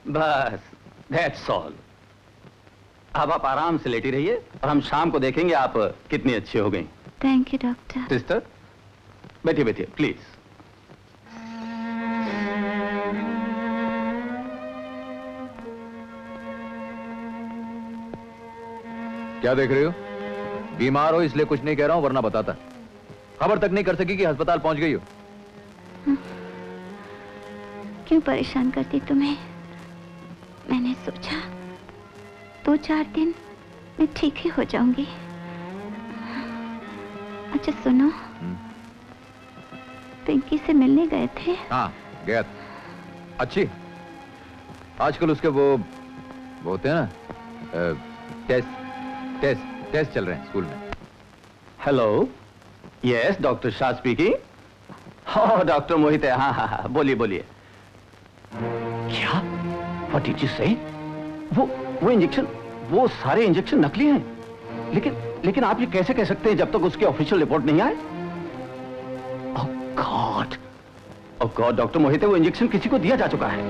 बस, that's all. अब आप आराम से लेटी रहिए और हम शाम को देखेंगे आप कितनी अच्छी हो गई। Thank you doctor. सिस्टर, बैठिए बैठिए प्लीज। क्या देख रही हो? बीमार हो इसलिए कुछ नहीं कह रहा हूं, वरना बताता। खबर तक नहीं कर सकी कि अस्पताल पहुंच गई हो। क्यों परेशान करती तुम्हें? मैंने सोचा 2-4 दिन मैं ठीक ही हो जाऊंगी। अच्छा सुनो, पिंकी से मिलने गए थे? हाँ गया था। अच्छी, आजकल उसके वो होते हैं ना, टेस्ट चल रहे हैं स्कूल में। Hello, yes doctor Shah speaking. हाँ डॉक्टर मोहित है। हाँ हाँ हाँ, बोलिए बोलिए। क्या? व्हाट डिड यू से? वो इंजेक्शन, वो सारे इंजेक्शन नकली हैं। लेकिन आप ये कैसे कह सकते हैं जब तक उसकी ऑफिशियल रिपोर्ट नहीं आए? ओह गॉड डॉक्टर मोहित है, वो इंजेक्शन किसी को दिया जा चुका है।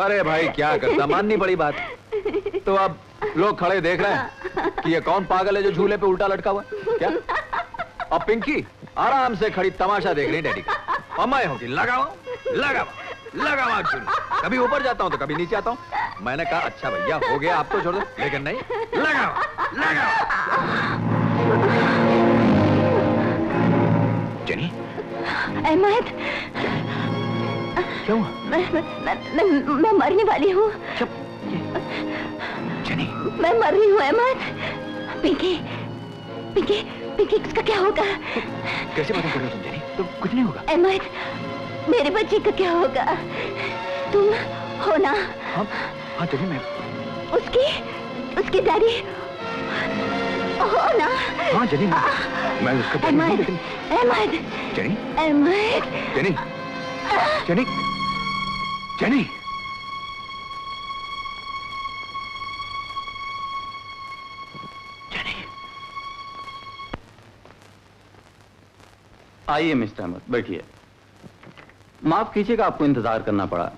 अरे भाई क्या करता, माननी पड़ी बात। तो अब लोग खड़े देख रहे हैं कि ये कौन पागल है जो झूले पे उल्टा लटका हुआ। क्या? अब पिंकी आराम से खड़ी तमाशा देख रही डैडी का। और मैं हूं कि लगाओ झूला। कभी ऊपर जाता हूं तो कभी नीचे आता हूं। मैंने कहा अच्छा भैया हो गया, आप तो छोड़ दो, लेकिन नहीं, लगाओ। जेनी, अहमद, क्यों? मैं मरने वाली हूँ। चुप। जेनी, मैं मर रही हूँ अहमद। पिंकी उसका क्या होगा? कैसे बातें कर रहे हो तुम जेनी? तो कुछ नहीं होगा। अहमद, मेरे बच्चे का क्या होगा? तुम हो ना? हाँ जेनी, मैं उसकी डैडी हो ना? हाँ जेनी, मैं उसका डैडी हूँ, लेकिन अहमद, जेनी, अहमद, जेनी। आइए मिस्टर अहमद, बैठिए। माफ कीजिएगा आपको इंतजार करना पड़ा।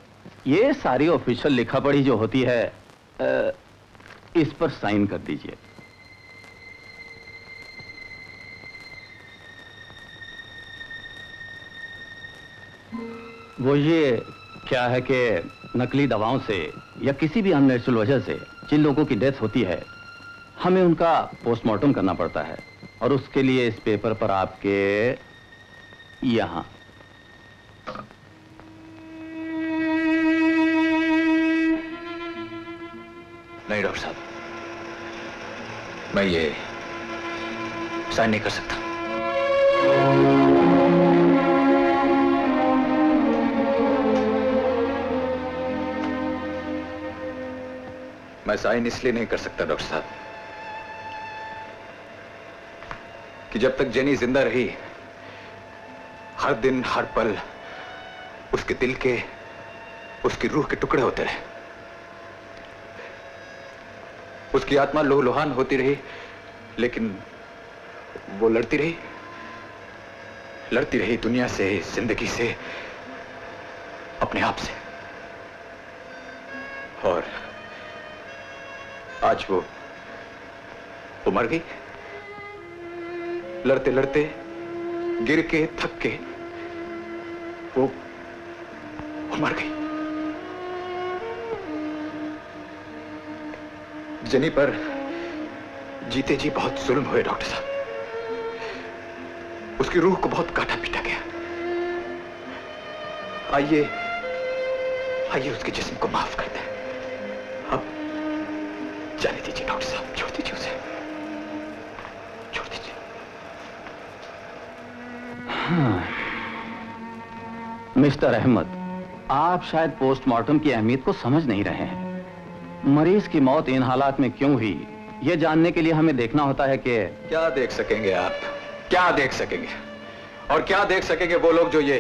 ये सारी ऑफिशियल लिखा पढ़ी जो होती है, इस पर साइन कर दीजिए। वो ये क्या है कि नकली दवाओं से या किसी भी अननेचुरल वजह से जिन लोगों की डेथ होती है, हमें उनका पोस्टमार्टम करना पड़ता है, और उसके लिए इस पेपर पर आपके यहां नहीं डॉक्टर साहब, मैं ये साइन नहीं कर सकता। मैं साइन इसलिए नहीं कर सकता डॉक्टर साहब कि जब तक जेनी जिंदा रही, हर दिन हर पल उसके दिल के, उसकी रूह के टुकड़े होते रहे। उसकी आत्मा लोहलुहान होती रही, लेकिन वो लड़ती रही दुनिया से, जिंदगी से, अपने आप से। और आज वो मर गई। लड़ते लड़ते, गिर के, थक के वो मर गई। जेनी पर जीते जी बहुत जुल्म हुए डॉक्टर साहब। उसकी रूह को बहुत काटा पीटा गया। आइए उसके जिस्म को माफ कर दें। अब जाने दीजिए डॉक्टर साहब, छोड़ दीजिए उसे, छोड़ दीजिए। मिस्टर अहमद, आप शायद पोस्टमार्टम की अहमियत को समझ नहीं रहे हैं। मरीज की मौत इन हालात में क्यों हुई, यह जानने के लिए हमें देखना होता है कि क्या देख सकेंगे आप? क्या देख सकेंगे? और क्या देख सकेंगे वो लोग जो ये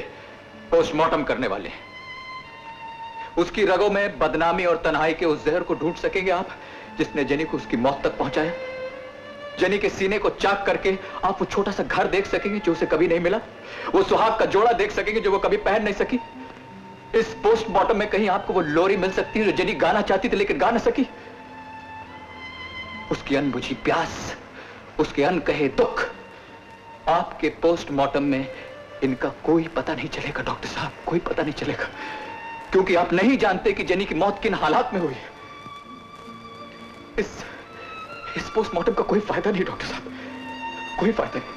पोस्टमार्टम करने वाले हैं? उसकी रगों में बदनामी और तन्हाई के उस जहर को ढूंढ सकेंगे आप जिसने जेनी को उसकी मौत तक पहुंचाया? जेनी के सीने को चाक करके आप वो छोटा सा घर देख सकेंगे जो उसे कभी नहीं मिला, वो सुहाग का जोड़ा देख सकेंगे जो वो कभी पहन नहीं सकी। इस पोस्टमार्टम में कहीं आपको वो लोरी मिल सकती है जो जेनी गाना चाहती थी लेकिन गा ना सकी। उसकी अनबुझी प्यास, उसके अनकहे दुख, आपके पोस्टमार्टम में इनका कोई पता नहीं चलेगा डॉक्टर साहब, कोई पता नहीं चलेगा, क्योंकि आप नहीं जानते कि जेनी की मौत किन हालात में हुई। इस पोस्टमार्टम का कोई फायदा नहीं डॉक्टर साहब, कोई फायदा नहीं।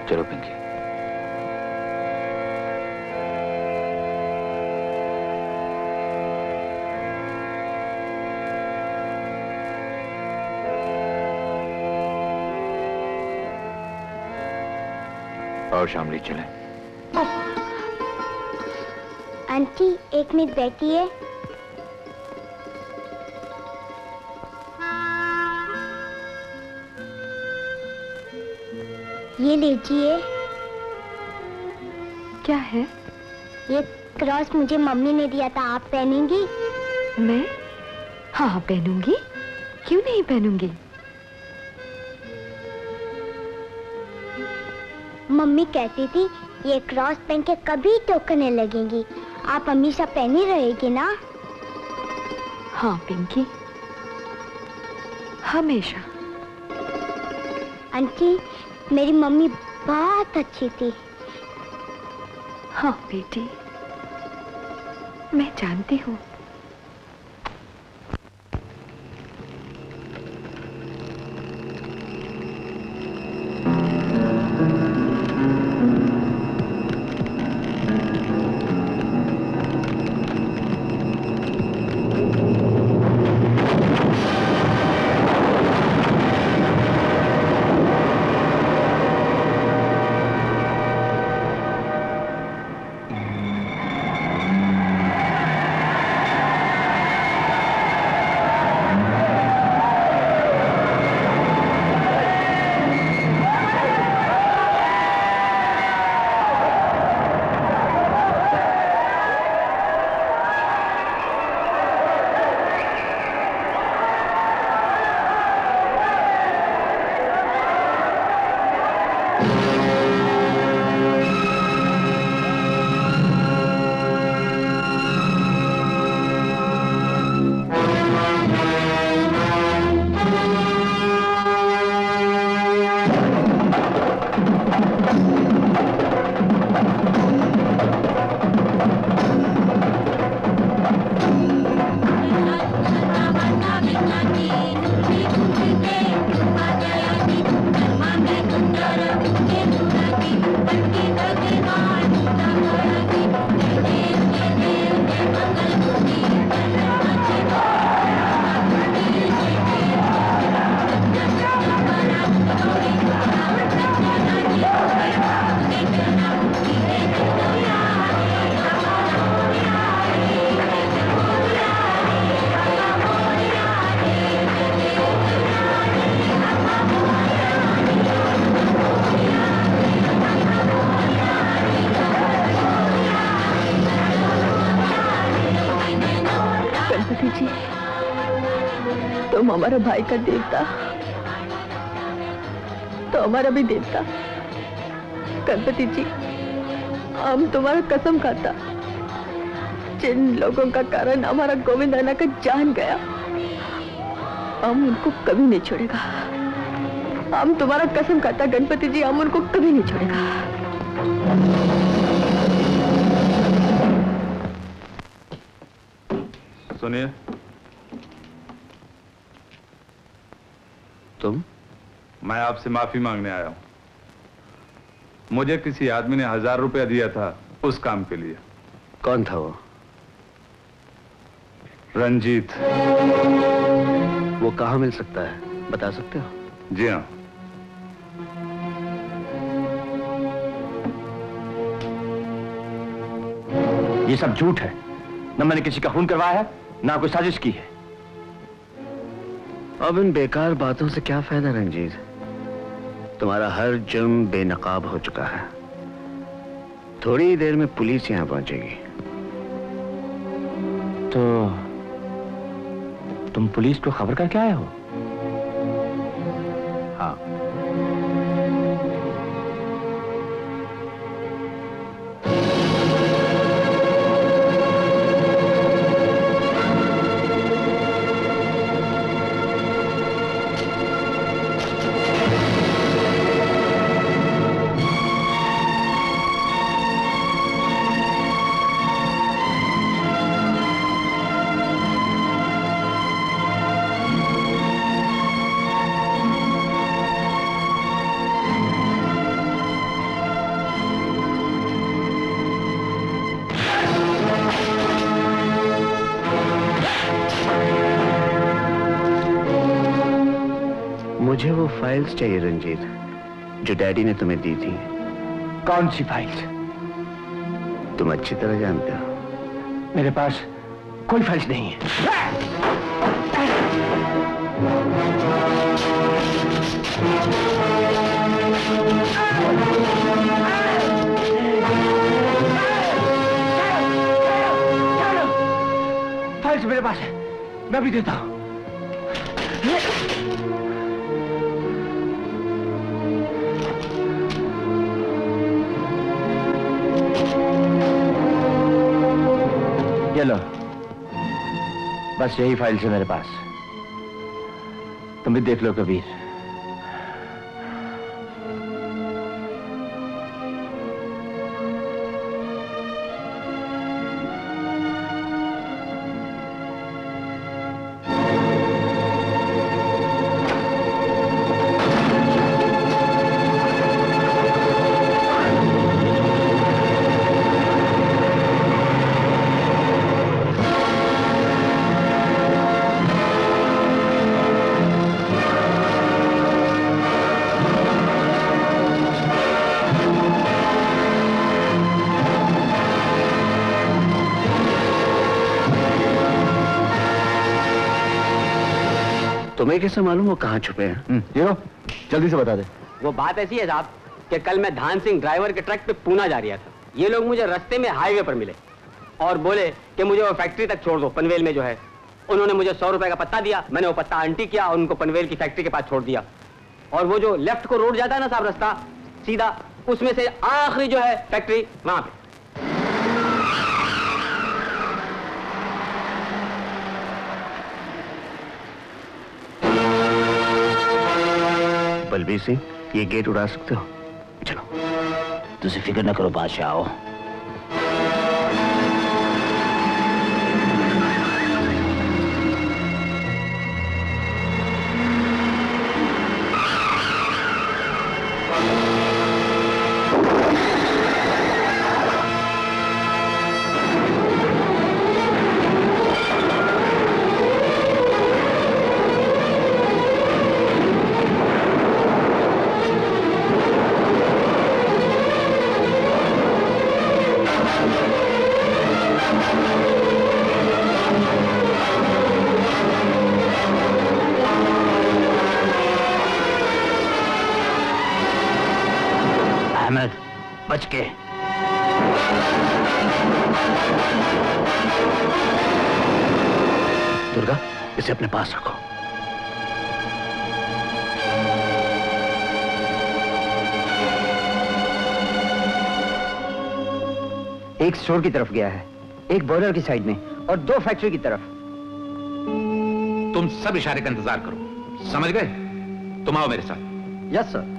चलो पिंकी। और शामली चले। आंटी एक मिनट बैठिए। ये लीजिए। क्या है? ये क्रॉस मुझे मम्मी ने दिया था, आप पहनेंगी? मैं? हाँ पहनूंगी, क्यों नहीं पहनूंगी। मम्मी कहती थी ये क्रॉस पहन के कभी टोकने लगेंगी, आप हमेशा पहनी रहेगी ना? हाँ पिंकी, हमेशा। आंटी मेरी मम्मी बहुत अच्छी थी। हाँ बेटी, मैं जानती हूँ। तुम हमारा भाई का देवता, तो हमारा भी देवता। गणपति जी, हम तुम्हारा कसम खाता, जिन लोगों का कारण हमारा गोविंद अन्ना का जान गया, हम उनको कभी नहीं छोड़ेगा। हम तुम्हारा कसम खाता गणपति जी, हम उनको कभी नहीं छोड़ेगा। सुनिए, तुम? मैं आपसे माफी मांगने आया हूं। मुझे किसी आदमी ने 1000 रुपया दिया था उस काम के लिए। कौन था वो? रंजीत। वो कहाँ मिल सकता है, बता सकते हो? जी हाँ। ये सब झूठ है। न मैंने किसी का खून करवाया है, ना कोई साजिश की है। अब इन बेकार बातों से क्या फायदा रंजीत? तुम्हारा हर जुर्म बेनकाब हो चुका है। थोड़ी ही देर में पुलिस यहां पहुंचेगी। तो तुम पुलिस को खबर करके आए हो? हाँ। मुझे वो फाइल्स चाहिए रंजीत, जो डैडी ने तुम्हें दी थी। कौन सी फाइल्स? तुम अच्छी तरह जानते हो। मेरे पास कोई फाइल्स नहीं है। फाइल्स मेरे पास है, मैं भी देता हूं। ये लो, बस यही फाइल है मेरे पास। तुम भी देख लो कबीर। तुम्हें कैसे मालूम वो कहाँ छुपे हैं? ये लो, जल्दी से बता दे। वो बात ऐसी है साहब कि कल मैं धान सिंह ड्राइवर के ट्रक पे पूना जा रहा था। ये लोग मुझे रास्ते में हाईवे पर मिले और बोले कि मुझे वो फैक्ट्री तक छोड़ दो, पनवेल में जो है। उन्होंने मुझे 100 रुपए का पत्ता दिया, मैंने वो पत्ता आंटी किया और उनको पनवेल की फैक्ट्री के पास छोड़ दिया। और वो जो लेफ्ट को रोड जाता है ना साहब, रास्ता सीधा, उसमें से आखिरी जो है फैक्ट्री, वहां पे। बलबीर सिंह, ये गेट उड़ा सकते हो? चलो। तुझे फिक्र न करो बादशाह, आओ। बच के। दुर्गा, इसे अपने पास रखो। एक स्टोर की तरफ गया है, एक बॉर्डर की साइड में और 2 फैक्ट्री की तरफ। तुम सब इशारे का इंतजार करो, समझ गए? तुम आओ मेरे साथ। Yes sir.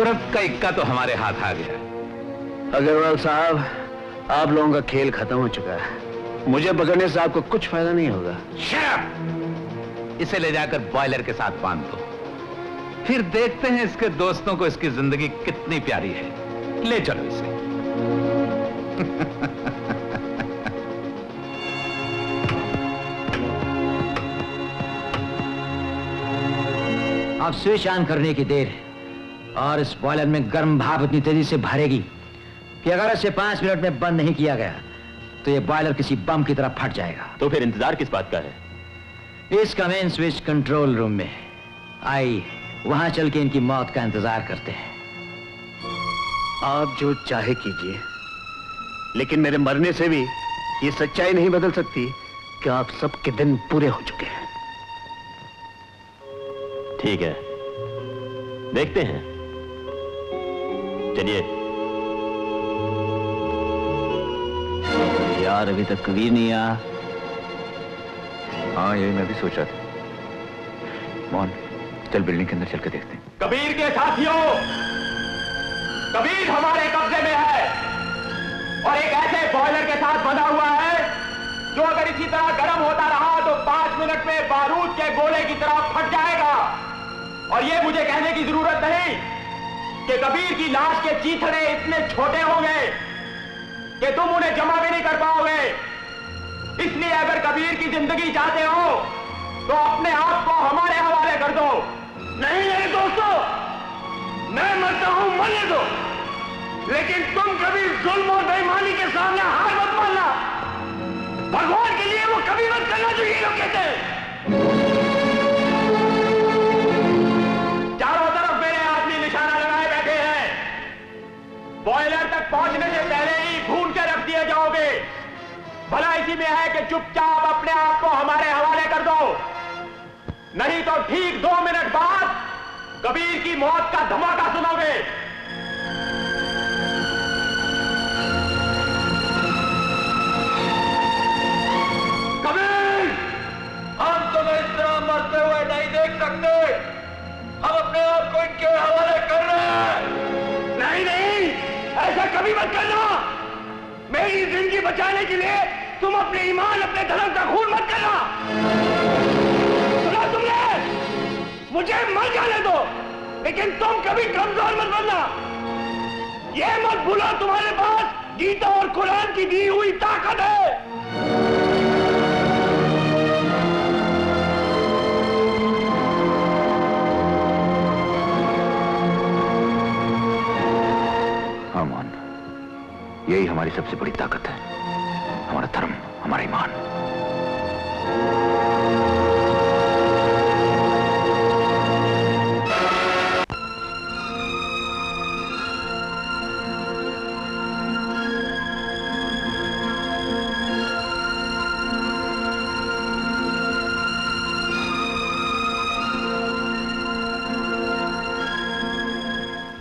तुरंत का इक्का तो हमारे हाथ आ गया। अग्रवाल साहब, आप लोगों का खेल खत्म हो चुका है। मुझे पकड़ने से आपको कुछ फायदा नहीं होगा। शट! इसे ले जाकर बॉयलर के साथ बांध दो, फिर देखते हैं इसके दोस्तों को इसकी जिंदगी कितनी प्यारी है। ले चलो इसे। अब स्विच ऑन करने की देर है और इस बॉयलर में गर्म भाप इतनी तेजी से भरेगी कि अगर इसे 5 मिनट में बंद नहीं किया गया तो ये बॉयलर किसी बम की तरह फट जाएगा। तो फिर इंतजार किस बात का है? इसका मेन स्विच कंट्रोल रूम में है। आई वहां चल के इनकी मौत का इंतजार करते हैं। आप जो चाहे कीजिए, लेकिन मेरे मरने से भी ये सच्चाई नहीं बदल सकती कि आप सबके दिन पूरे हो चुके हैं। ठीक है, देखते हैं। चलिए। यार अभी तक कबीर नहीं आया। हाँ, यही मैं भी सोच रहा था। मोहन, चल बिल्डिंग के अंदर चल के देखते हैं। कबीर के साथियों, कबीर हमारे कब्जे में है और एक ऐसे बॉयलर के साथ बंधा हुआ है जो अगर इसी तरह गर्म होता रहा तो 5 मिनट में बारूद के गोले की तरह फट जाएगा। और ये मुझे कहने की जरूरत नहीं कि कबीर की लाश के चीथड़े इतने छोटे होंगे कि तुम उन्हें जमा भी नहीं कर पाओगे। इसलिए अगर कबीर की जिंदगी चाहते हो तो अपने आप को हमारे हवाले कर दो। नहीं नहीं दोस्तों, मैं मरता हूं, मरने दो, लेकिन तुम कभी जुल्म और बेईमानी के सामने हार मत मानना। भगवान के लिए वो कभी मत करना जो ये लोग कहते हैं। चारों तरफ मेरे आदमी निशाना लगाए बैठे हैं। बॉयलर तक पहुंचने से पहले ही भून के रख दिए जाओगे। भला इसी में है कि चुपचाप अपने आप को हमारे हवाले कर दो, नहीं तो ठीक 2 मिनट बाद कबीर की मौत का धमाका सुनोगे। कबीर, हम तुम्हें इस तरह मरते हुए नहीं देख सकते। हम अपने आप को इनके हवाले कर रहे हैं। नहीं नहीं, ऐसा कभी मत करना। मेरी जिंदगी बचाने के लिए तुम अपने ईमान, अपने धर्म का खून मत करना। सुना तुमने? मुझे मर जाने दो, लेकिन तुम कभी कमजोर मत बनना। ये मत भूलो, तुम्हारे पास गीता और कुरान की दी हुई ताकत है। हाँ मोहन, यही हमारी सबसे बड़ी ताकत है, हमारा धर्म, हमारा ईमान।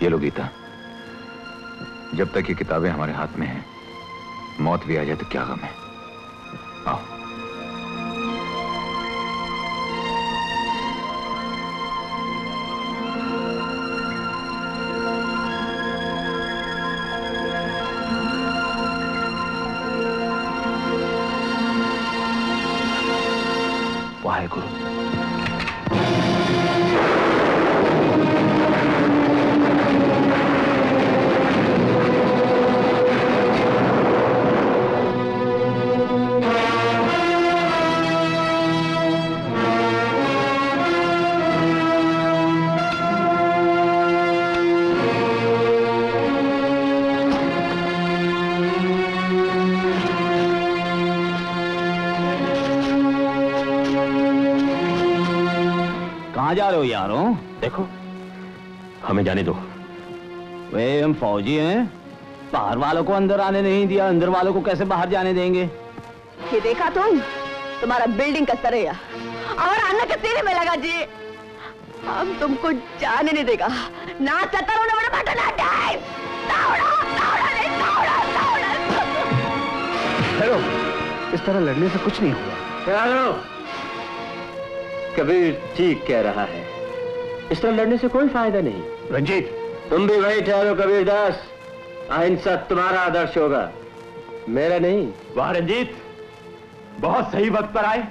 ये लो गीता, जब तक ये किताबें हमारे हाथ में हैं, मौत भी आ जाए तो क्या गम है। आओ। वाहेगुरु। कहाँ जा रहे हो यारों? देखो, हमें जाने दो। वे हम फौजी हैं, बाहर वालों को अंदर आने नहीं दिया, अंदर वालों को कैसे बाहर जाने देंगे? ये देखा तुम? तुम्हारा बिल्डिंग का सरैया और अन्ना के सीने में लगा जी। हम तुमको जाने नहीं देगा। ना चतर होने वाला बाटा ना टाइम। हेलो, इस तरह लड़ने से कुछ नहीं होगा। कबीर ठीक कह रहा है, इस तरह लड़ने से कोई फायदा नहीं। रंजीत, तुम भी वही ठहरो कबीरदास। अहिंसा तुम्हारा आदर्श होगा, मेरा नहीं। वाह रंजीत, बहुत सही वक्त पर आए।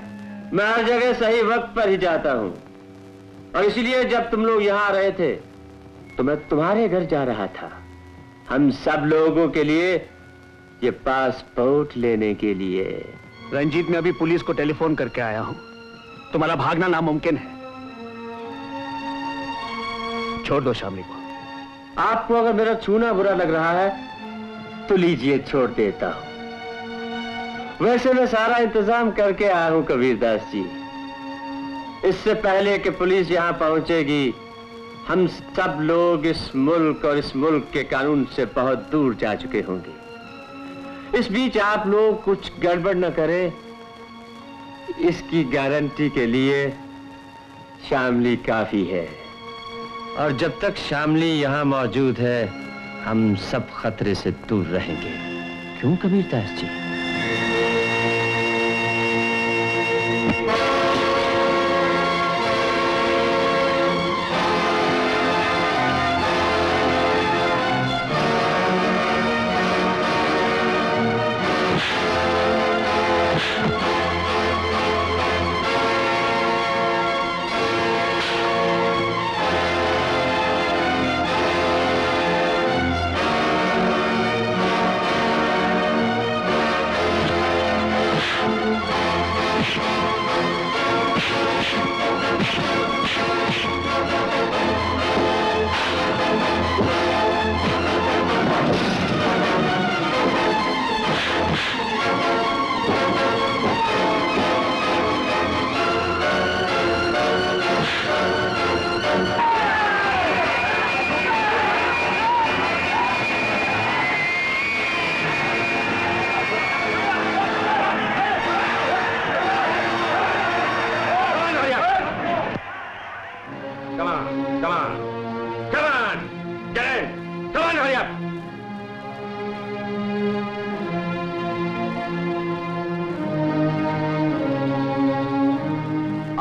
मैं हर जगह सही वक्त पर ही जाता हूं, और इसलिए जब तुम लोग यहां आ रहे थे तो मैं तुम्हारे घर जा रहा था, हम सब लोगों के लिए ये पासपोर्ट लेने के लिए। रंजीत, मैं अभी पुलिस को टेलीफोन करके आया हूं, तुम्हारा भागना नामुमकिन है। छोड़ दो शामली को। आपको अगर मेरा छूना बुरा लग रहा है तो लीजिए, छोड़ देता हूं। वैसे मैं सारा इंतजाम करके आया हूं कबीरदास जी। इससे पहले कि पुलिस यहां पहुंचेगी, हम सब लोग इस मुल्क और इस मुल्क के कानून से बहुत दूर जा चुके होंगे। इस बीच आप लोग कुछ गड़बड़ न करें, इसकी गारंटी के लिए शामली काफी है। और जब तक शामली यहां मौजूद है, हम सब खतरे से दूर रहेंगे। क्यों कबीरदास जी?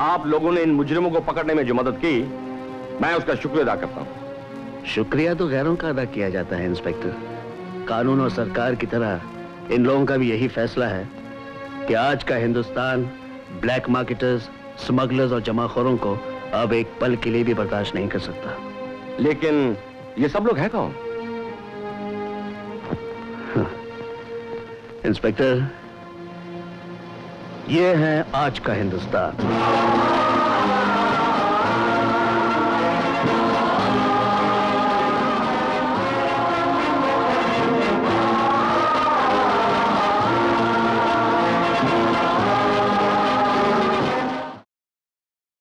आप लोगों ने इन मुजरिमों को पकड़ने में जो मदद की, मैं उसका शुक्रिया अदा करता हूं। शुक्रिया तो गैरों का अदा किया जाता है इंस्पेक्टर। कानून और सरकार की तरह इन लोगों का भी यही फैसला है कि आज का हिंदुस्तान ब्लैक मार्केटर्स, स्मगलर्स और जमाखोरों को अब एक पल के लिए भी बर्दाश्त नहीं कर सकता। लेकिन ये सब लोग हैं कौन? इंस्पेक्टर, ये है आज का हिंदुस्तान।